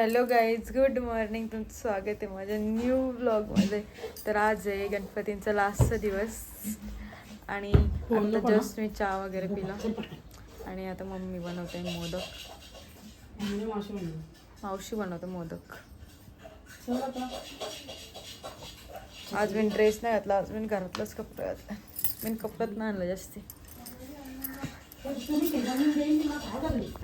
Hello guys, good morning. तुमचं स्वागत आहे माझ्या न्यू व्लॉगमध्ये. तर आज आहे गणपतींचा लास्टचा दिवस आणि आता जस्ट मी चहा वगैरे पिला आणि आता मम्मी बनवते मोदक. मावशी बनवते मोदक. आज मी ड्रेस नाही घातला, आज मी घरातलाच कपडे घातला. मी कपड्यात नाही आणलं जास्ती.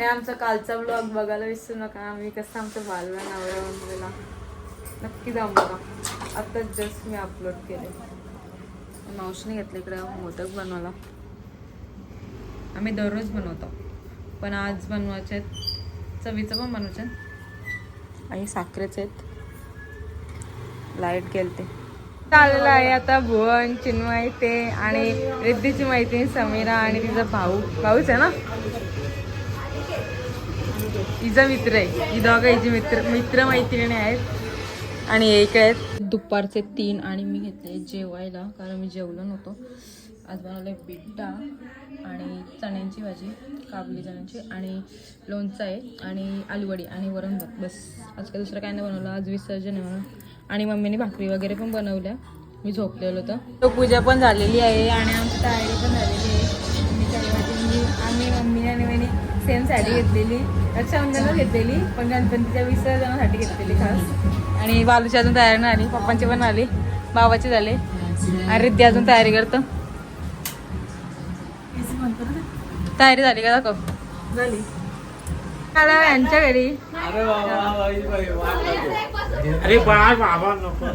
आमचा कालचा व्लॉग बघायला विसरू नका. आम्ही कसं आमचं बालवा नवरा नक्की जाऊन बघा. आताच जस्ट मी अपलोड केले. मावशीने घेतलं इकडे मोदक बनवायला. आम्ही दररोज बनवतो पण आज बनवायचे आहेत, चवीचं पण बनवायचे आहेत आणि साखरेचे आहेत. लाईट गेलते. चाललेलं आहे आता भुवन, चिन्मय ते आणि रिद्धीची मैत्रीण समीरा आणि तिचा भाऊच आहे ना, हिचा मित्र आहे. ही दोघं हिची मित्र मैत्रिणी आहेत आणि एक आहेत. दुपारचे 3 आणि मी घेतले जेवायला कारण मी जेवलो नव्हतो. आज बनवले बिड्डा आणि चण्यांची भाजी, काबली चण्यांची आणि लोणचं आहे आणि आलूवडी आणि वरण भात. बस आज काय दुसरं काय नाही बनवलं. आज विसर्जन आहे म्हणून. आणि मम्मीने भाकरी वगैरे पण बनवल्या. मी झोपलेलो होतं. तो पूजा पण झालेली आहे आणि आमची तयारी पण झालेली आहे. आम्ही मम्मी आणि मी सेम साडी घेतलेली, रक्षाबंधनला घेतलेली पण गणपतीच्या विसर्जनासाठी घेतलेली खास. आणि बालूची अजून तयारी नाही आली, पप्पांची पण आली, बाबाची झाले आणि रिद्धी अजून तयारी करतो. तयारी झाली का? दाखव. झाली यांच्या घरी. अरे बाबा नको.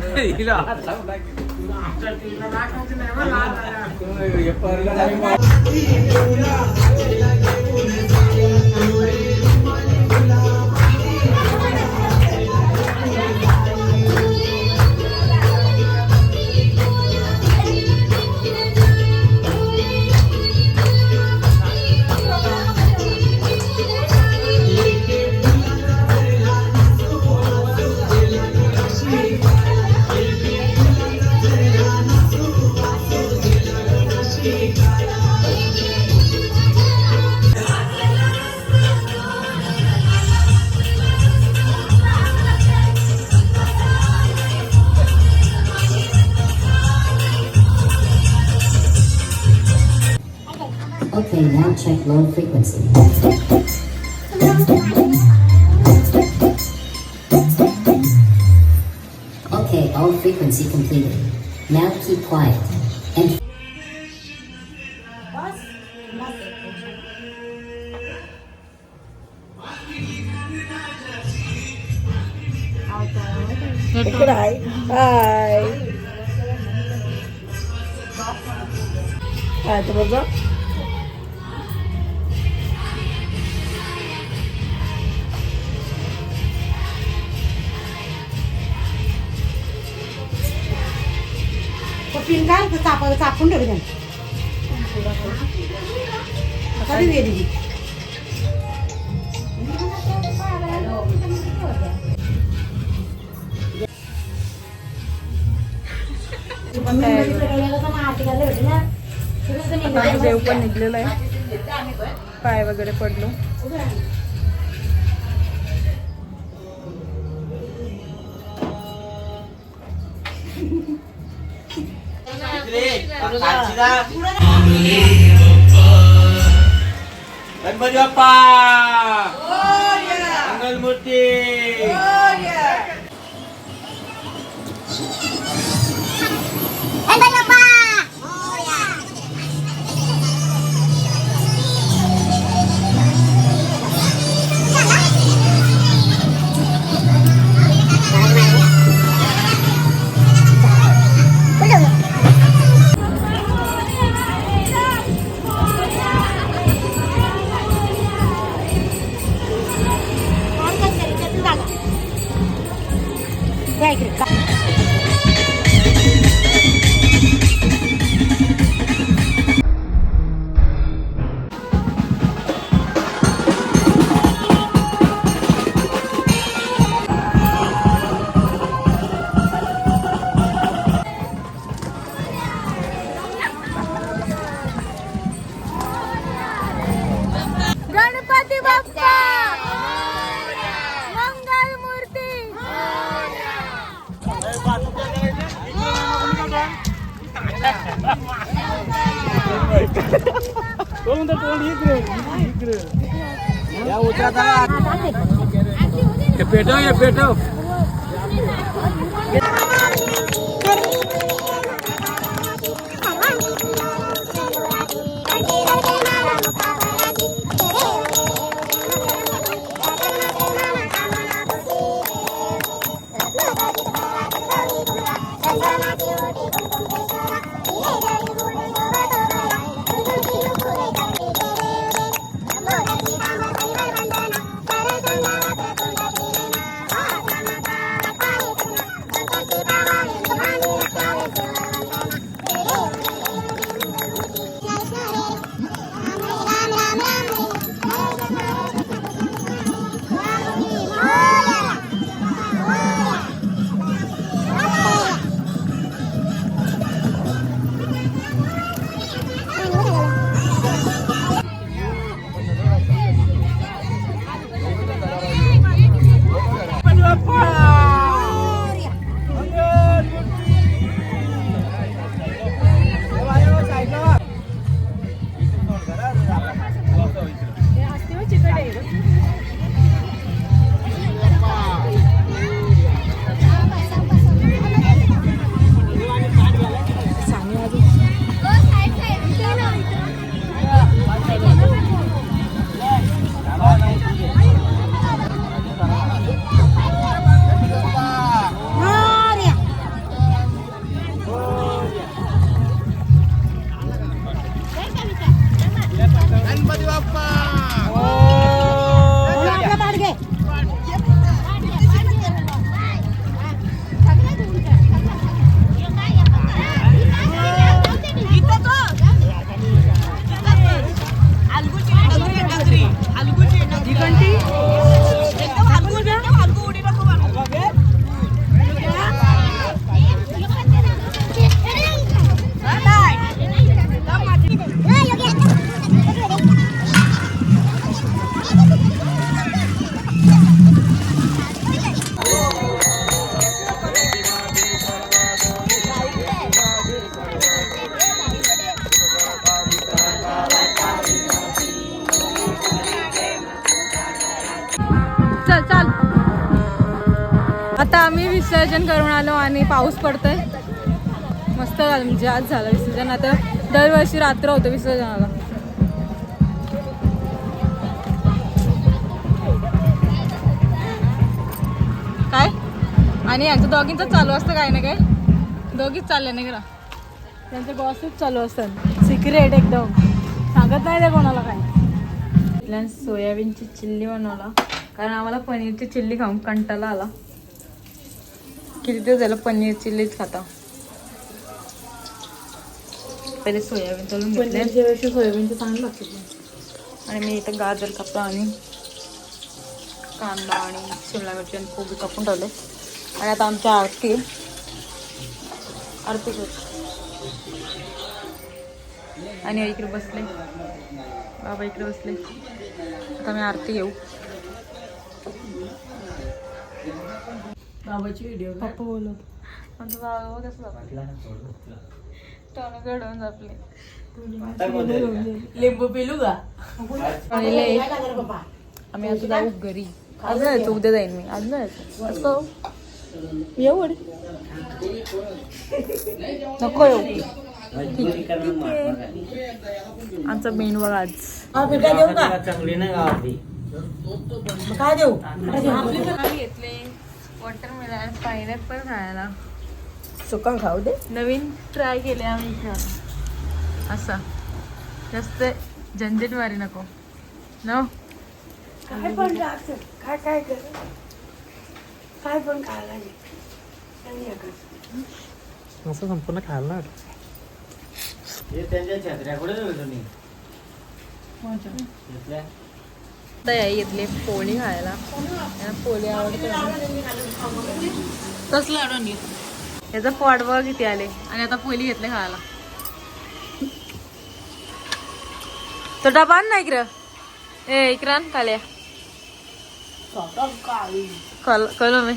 Okay, now check low frequency. Okay, all frequency completed. Now keep quiet. And हाय हाय काय तर बघा. पिन काय चापून ठेवलं कधी वेली देव पण निघलेला आहे. पाय वगैरे पडलो. गणपती बाप्पा मंगलमूर्ती. पेटव चल चल आता आम्ही विसर्जन करून आलो आणि पाऊस पडतोय मस्त झालं म्हणजे आज झालं विसर्जन. आता दरवर्षी रात्र होतं विसर्जनाला. काय आणि यांचं दोघींचं चालू असतं काय ना काय दोघीच चालले नाही का त्यांचं गॉसिप चालू असतात सिक्रेट एकदम सांगत नाही ते कोणाला काय. सोयाबीनची चिल्ली बनवला कारण आम्हाला पनीरची चिल्ली खाऊन कंटाळा आला. किती दिवस झालं पनीर चिल्लीच खाता. पहिले सोयाबीन तळून घेतले सोयाबीनचं चांगलं लागते आणि मी इथं गाजर कापला आणि कांदा आणि शिमला मिरची आणि कोबी कापून ठेवले. आणि आता आमच्या आरती आणि इकडे बसले बाबा इकडे बसले. आता मी आरती घेऊ. बाबाची व्हिडिओ पप्पा बोलत आमचा बाबा कसं टोन घडवून आपले लिंबू पिलू का आम्ही आता जाऊ घरी. आज नाही यायचं उद्या जाईन मी. आज नाही यायचं असं येऊ नको येऊ. ठीक आहे आमचा मेनू बघा आज चांगली नाही गावातली काय देऊ घेतले वॉटरमेलन पायनॅपल खायला सुका खाऊ दे. नवीन ट्राय केले आम्ही इथे असा जास्त झंझट मारी नको न काय पण काय काय कर काय पण खायला असं संपूर्ण खायला हे त्यांच्या छत्र्या कुठे तुम्ही घेतले पोळी खायला पोळी आवडते कसलं आढळून घे याचा पोट बघ किती आले आणि आता पोळी घेतले खायला. तो डबा आण ना इकडं ए इकरान काल्या कळलं मी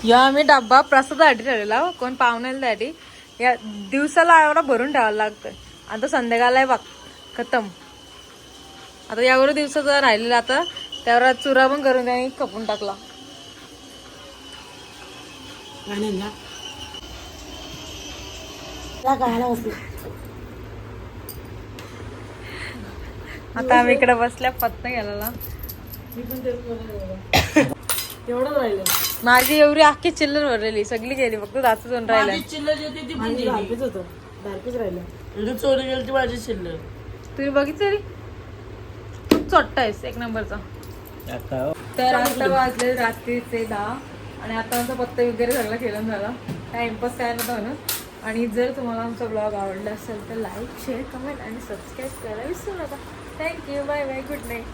या मी डब्बा प्रसादासाठी ठेवलेला कोण पाहुण्यासाठी या दिवसाला एवढा भरून ठेवायला लागतोय. आता संध्याकाळला आहे बघ खतम. आता यावर दिवसाचा राहिलेला आता त्यावर चुरा पण करून त्याने खपून टाकला. आता आम्ही इकडे बसल्या पत्ता गेला. एवढं राहिलं माझी एवढी अख्खी चिल्लर भरलेली सगळी गेली फक्त दातच होऊन राहिला. चिल्लर होती ती पण धारपीच होतं. धारपीच राहिलं चोरी गेली ती माझी चिल्लर. तुम्ही बघितली खूप चोट्टा आहेस एक नंबरचा. तर आता वाजले रात्रीचे 10 आणि आता आमचा पत्ता वगैरे सगळं खेळून झाला. टाइमपास काय नव्हता म्हणून. आणि जर तुम्हाला आमचा ब्लॉग आवडला असेल तर लाईक शेअर कमेंट आणि सबस्क्राईब करायला विसरू नका. Thank you. Bye bye. Good night.